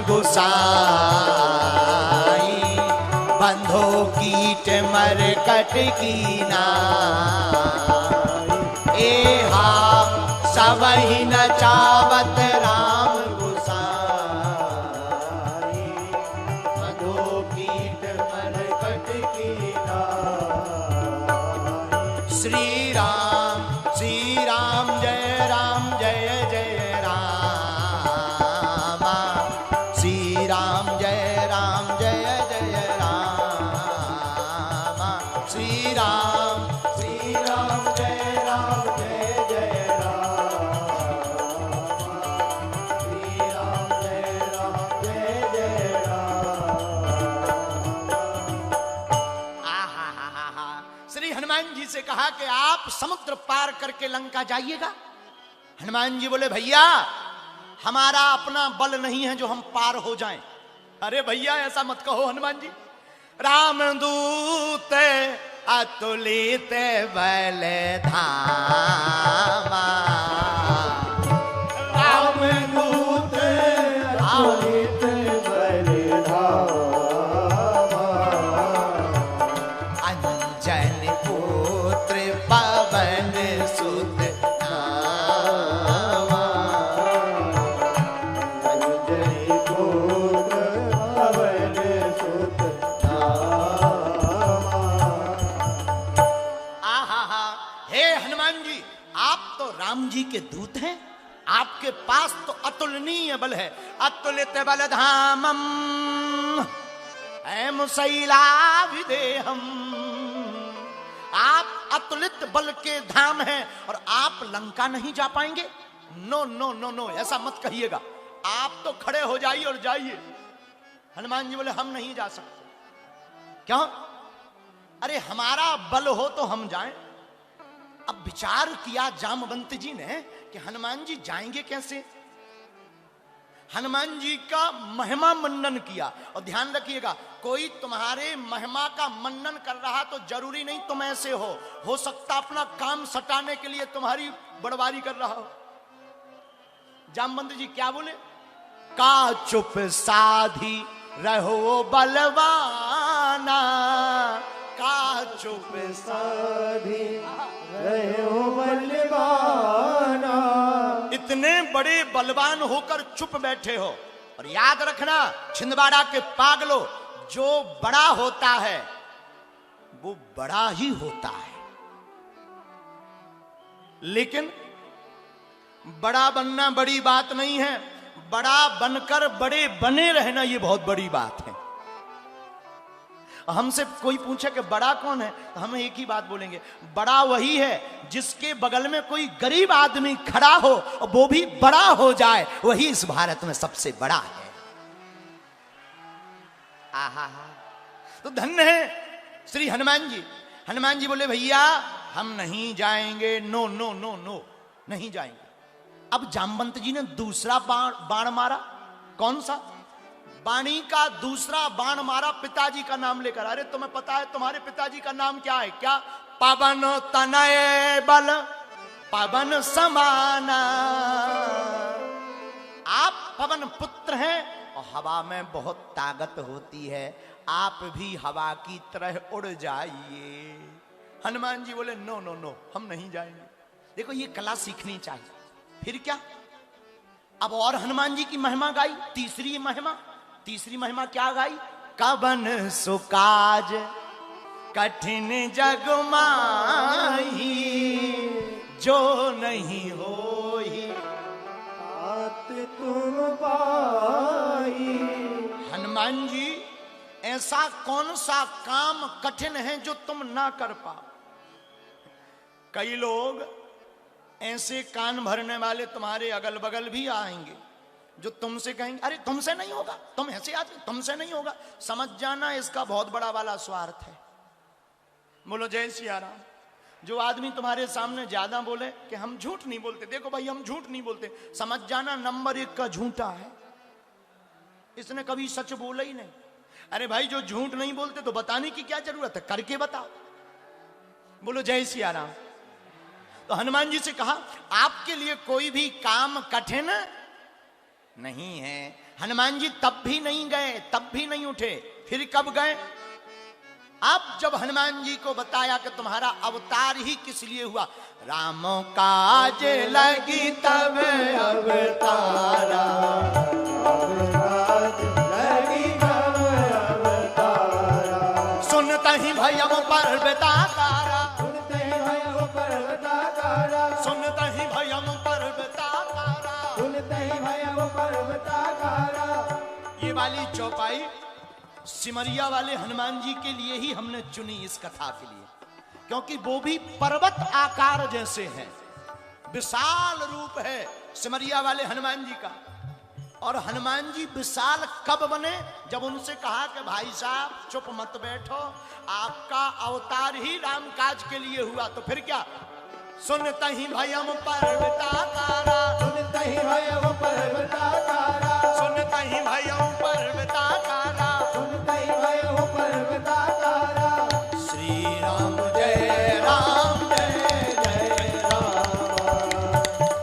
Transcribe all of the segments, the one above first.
गोसाई, बंधो कीट मरकट कीना, एहा सबहि नचावत राम गोसाई, बंधो कीट मरकट कीना। श्री राम जय राम जय जय राम, श्री राम जय जय राम, श्री राम जय जय राम, श्री राम जय जय राम। आहा, श्री हनुमान जी से कहा कि आप समुद्र पार करके लंका जाइएगा। हनुमान जी बोले भैया हमारा अपना बल नहीं है जो हम पार हो जाएं। अरे भैया ऐसा मत कहो हनुमान जी, रामदूत अतुलित बल धामा, रामदूत अतुलित बल धामा, अंजन पुत्र पवन सुत नामा, अंजन पुत्र पवन सुत नामा। आहा, हे हनुमान जी आप तो राम जी के दूत हैं, आपके पास तो अतुलनीय बल है। अतुलित बल धामम मुसैलाविदेहम, आप अतुलित बल के धाम हैं और आप लंका नहीं जा पाएंगे। नो नो नो नो ऐसा मत कहिएगा, आप तो खड़े हो जाइए और जाइए। हनुमान जी बोले हम नहीं जा सकते। क्यों? अरे हमारा बल हो तो हम जाएं। अब विचार किया जामवंत जी ने कि हनुमान जी जाएंगे कैसे। हनुमान जी का महिमा मनन किया। और ध्यान रखिएगा कोई तुम्हारे महिमा का मनन कर रहा तो जरूरी नहीं तुम ऐसे हो सकता अपना काम सटाने के लिए तुम्हारी बड़वारी कर रहा हो। जामवंत जी क्या बोले, का चुप साधी रहो बलवाना, का चुप साधी रहो बलवाना। इतने बड़े बलवान होकर चुप बैठे हो। और याद रखना छिंदवाड़ा के पागलो, जो बड़ा होता है वो बड़ा ही होता है, लेकिन बड़ा बनना बड़ी बात नहीं है, बड़ा बनकर बड़े बने रहना ये बहुत बड़ी बात है। हमसे कोई पूछे कि बड़ा कौन है तो हम एक ही बात बोलेंगे, बड़ा वही है जिसके बगल में कोई गरीब आदमी खड़ा हो और वो भी बड़ा हो जाए, वही इस भारत में सबसे बड़ा है। आहा, तो धन्य है श्री हनुमान जी। हनुमान जी बोले भैया हम नहीं जाएंगे, नो नो नो नो नहीं जाएंगे। अब जामवंत जी ने दूसरा बाण मारा। कौन सा? वाणी का दूसरा बाण मारा पिताजी का नाम लेकर। अरे तुम्हें पता है तुम्हारे पिताजी का नाम क्या है? क्या? पवन तनय बल पवन समाना। आप पवन पुत्र हैं और हवा में बहुत ताकत होती है, आप भी हवा की तरह उड़ जाइए। हनुमान जी बोले नो नो नो हम नहीं जाएंगे। देखो ये कला सीखनी चाहिए। फिर क्या? अब और हनुमान जी की महिमा गाई। तीसरी महिमा क्या गाई? कवन सुकाज कठिन जग माही, जो नहीं होई तात तुम पाई। हनुमान जी ऐसा कौन सा काम कठिन है जो तुम ना कर पाओ? कई लोग ऐसे कान भरने वाले तुम्हारे अगल बगल भी आएंगे जो तुमसे कहेंगे अरे तुमसे नहीं होगा, तुम ऐसे आदमी, तुमसे नहीं होगा। समझ जाना इसका बहुत बड़ा वाला स्वार्थ है। बोलो जय सिया राम। जो आदमी तुम्हारे सामने ज्यादा बोले कि हम झूठ नहीं बोलते, देखो भाई हम झूठ नहीं बोलते, समझ जाना नंबर 1 का झूठा है। इसने कभी सच बोला ही नहीं। अरे भाई जो झूठ नहीं बोलते तो बताने की क्या जरूरत है, करके बताओ। बोलो जय सिया राम। तो हनुमान जी से कहा आपके लिए कोई भी काम कठिन नहीं है, हनुमान जी तब भी नहीं गए, तब भी नहीं उठे। फिर कब गए? अब जब हनुमान जी को बताया कि तुम्हारा अवतार ही किस लिए हुआ, रामों काज लगी तब अवतारा, सुनता ही भयम पर्वताकारा, सुनता ही भयम पर्वताकारा, सुनता ही भयम पर्वताकारा, सुनता ही भयम पर्वताकारा। ये वाली चौपाई सिमरिया वाले हनुमान जी के लिए ही हमने चुनी इस कथा के लिए, क्योंकि वो भी पर्वत आकार जैसे हैं, विशाल रूप है सिमरिया वाले हनुमान जी का। और हनुमान जी विशाल कब बने? जब उनसे कहा कि भाई साहब चुप मत बैठो, आपका अवतार ही राम काज के लिए हुआ। तो फिर क्या? सुनता ही भयम पर्वताकारा, सुनता ही भयम पर्वताकारा, सुनता ही भयम पर्वताकारा, सुनता ही भयम पर्वताकारा। श्री राम जय राम जय जय राम,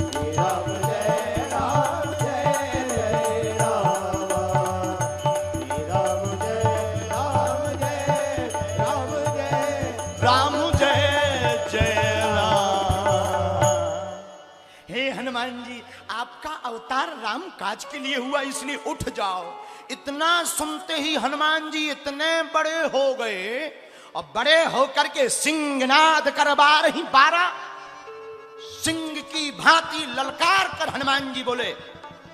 श्री राम जय राम जय जय राम, श्री राम जय राम जय राम जय राम जय जय राम। हे हनुमान जी, आपका अवतार राम काज के लिए हुआ, इसलिए उठ जाओ। इतना सुनते ही हनुमान जी इतने बड़े हो गए, और बड़े होकर के सिंहनाद कर 12 सिंह की भांति ललकार कर हनुमान जी बोले,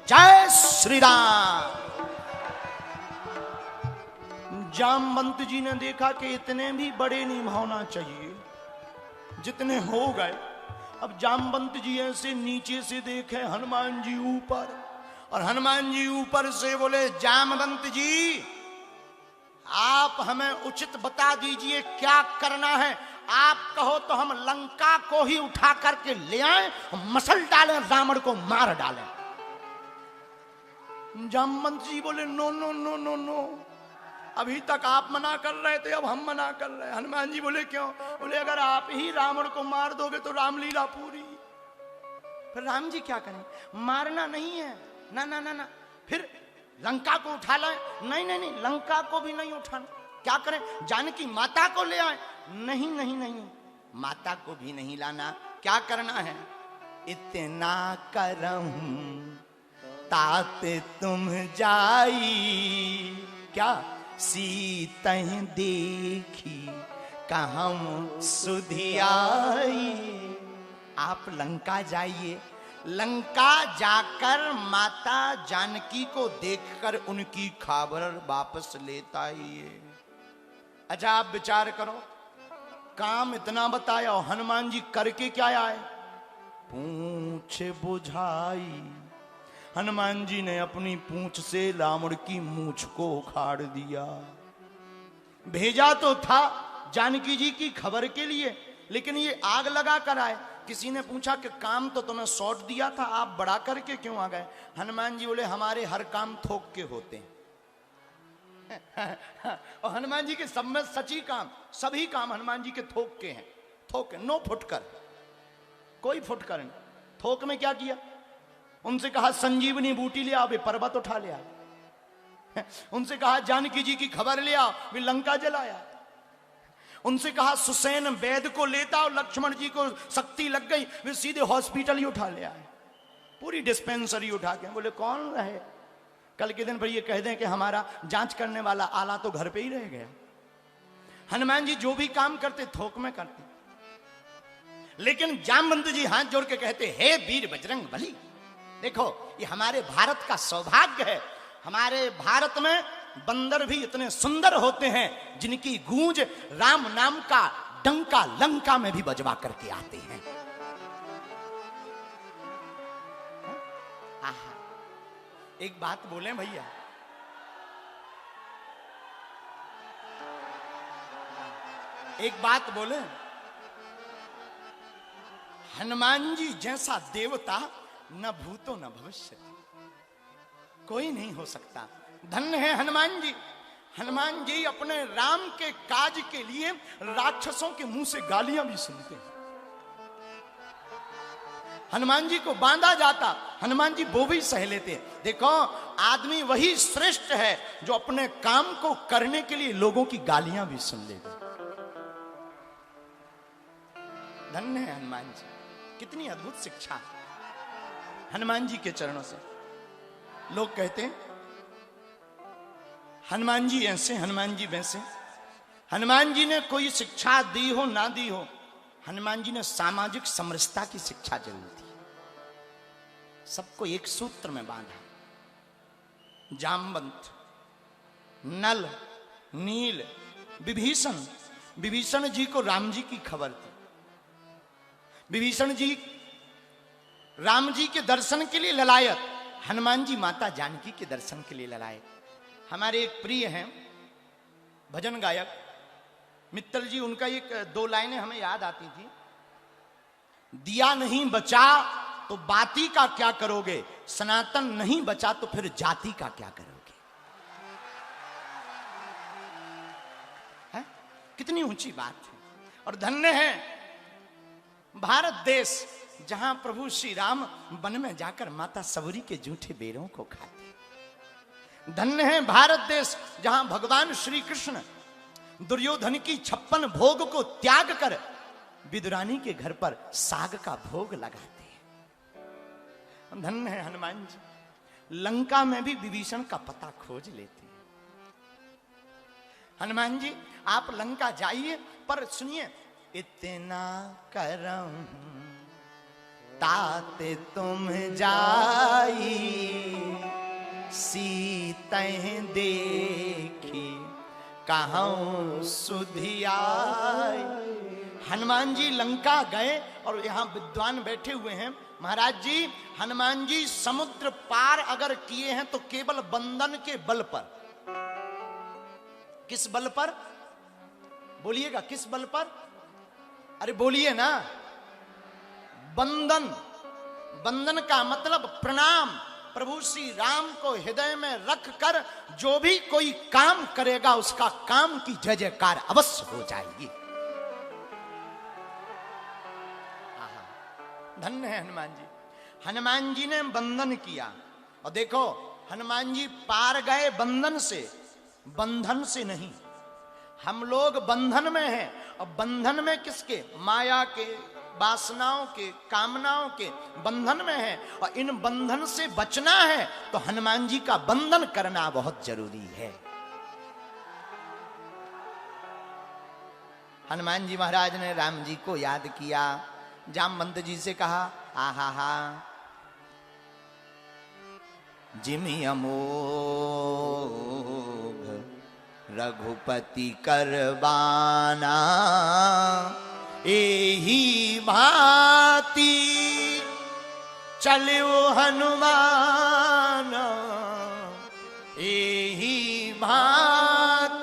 जय श्री राम। जामवंत जी ने देखा कि इतने भी बड़े नहीं होना चाहिए, जितने हो गए। अब जामवंत जी ऐसे नीचे से देखे हनुमान जी ऊपर, और हनुमान जी ऊपर से बोले, जामवंत जी आप हमें उचित बता दीजिए क्या करना है। आप कहो तो हम लंका को ही उठा करके ले आए, मसल डालें, रावण को मार डालें। जामवंत जी बोले, no no no no no, अभी तक आप मना कर रहे थे, अब हम मना कर रहे हैं। हनुमान जी बोले, क्यों? बोले, अगर आप ही रावण को मार दोगे तो रामलीला पूरी। फिर राम जी क्या करें? मारना नहीं है, ना ना ना ना। फिर लंका को उठा लाए? नहीं नहीं नहीं, लंका को भी नहीं उठाना। क्या करें? जानकी माता को ले आए? नहीं नहीं नहीं, माता को भी नहीं लाना। क्या करना है? इतना करहूं ताते तुम जाई, क्या सीतह देखी कहम सुधियाई। आप लंका जाइए, लंका जाकर माता जानकी को देखकर उनकी खबर वापस लेता आइए। अच्छा आप विचार करो, काम इतना बताया और हनुमान जी करके क्या आए? पूंछ बुझाई। हनुमान जी ने अपनी पूंछ से रावण की मूंछ को उखाड़ दिया। भेजा तो था जानकी जी की खबर के लिए, लेकिन ये आग लगा कर आए। किसी ने पूछा कि काम तो तुम्हें सौंप दिया था, आप बड़ा करके क्यों आ गए? हनुमान जी बोले, हमारे हर काम थोक के होते हैं। और हनुमान जी के सब में सच्ची काम, सभी काम हनुमान जी के थोक के हैं। थोक, नो फुटकर, कोई फुटकर नहीं। थोक में क्या किया? उनसे कहा संजीवनी बूटी ले आओ, वे पर्वत उठा ले आए। उनसे कहा जानकी जी की खबर ले आओ, वे लंका जलाया। उनसे कहा सुसैन वैद्य को लेता और लक्ष्मण जी को शक्ति लग गई, वे सीधे हॉस्पिटल ही उठा ले आए, पूरी डिस्पेंसरी उठा के। बोले कौन रहे? कल के दिन पर ये कह दें कि हमारा जांच करने वाला आला तो घर पे ही रह गया। हनुमान जी जो भी काम करते थोक में करते, लेकिन जामवंत जी हाथ जोड़ के कहते, हे वीर बजरंग बली, देखो ये हमारे भारत का सौभाग्य है। हमारे भारत में बंदर भी इतने सुंदर होते हैं जिनकी गूंज राम नाम का डंका लंका में भी बजवा करके आते हैं। आहा, एक बात बोले भैया, एक बात बोले, हनुमान जी जैसा देवता न भूतो न भविष्य कोई नहीं हो सकता। धन्य है हनुमान जी। हनुमान जी अपने राम के काज के लिए राक्षसों के मुंह से गालियां भी सुनते हैं। हनुमान जी को बांधा जाता, हनुमान जी वो भी सह लेते। देखो आदमी वही श्रेष्ठ है जो अपने काम को करने के लिए लोगों की गालियां भी सुन लेगा। धन्य है हनुमान जी, कितनी अद्भुत शिक्षा हनुमान जी के चरणों से। लोग कहते हैं हनुमान जी ऐसे, हनुमान जी वैसे। हनुमान जी ने कोई शिक्षा दी हो ना दी हो, हनुमान जी ने सामाजिक समरसता की शिक्षा जरूर दी। सबको एक सूत्र में बांधा। जामवंत, नल, नील, विभीषण। विभीषण जी को राम जी की खबर थी। विभीषण जी राम जी के दर्शन के लिए ललायत, हनुमान जी माता जानकी के दर्शन के लिए ललायत। हमारे एक प्रिय हैं भजन गायक मित्तल जी, उनका एक दो लाइनें हमें याद आती थी। दिया नहीं बचा तो बाती का क्या करोगे, सनातन नहीं बचा तो फिर जाति का क्या करोगे। है? कितनी ऊंची बात है। और धन्य है भारत देश, जहां प्रभु श्री राम वन में जाकर माता सबरी के जूठे बेरों को खाते। धन्य है भारत देश, जहां भगवान श्री कृष्ण दुर्योधन की 56 भोग को त्याग कर विदुरानी के घर पर साग का भोग लगाते हैं। धन्य है हनुमान जी, लंका में भी विभीषण का पता खोज लेते हैं। हनुमान जी आप लंका जाइए, पर सुनिए, इतना करम ताते तुम जाई, सीतें देखी कहूं सुधियाई। हनुमान जी लंका गए और यहां विद्वान बैठे हुए हैं। महाराज जी, हनुमान जी समुद्र पार अगर किए हैं तो केवल बंधन के बल पर। किस बल पर बोलिएगा, किस बल पर? अरे बोलिए ना। बंधन, बंधन का मतलब प्रणाम। प्रभु श्री राम को हृदय में रख कर जो भी कोई काम करेगा उसका काम की जय जयकार अवश्य हो जाएगी। धन्य है हनुमान जी। हनुमान जी ने बंधन किया, और देखो हनुमान जी पार गए बंधन से, बंधन से नहीं। हम लोग बंधन में हैं, और बंधन में किसके? माया के, वासनाओं के, कामनाओं के बंधन में है। और इन बंधन से बचना है तो हनुमान जी का बंधन करना बहुत जरूरी है। हनुमान जी महाराज ने राम जी को याद किया। जामवंत जी से कहा, आहा हा जिमि अमोघ रघुपति करबाना, एही भांति चलो हनुमान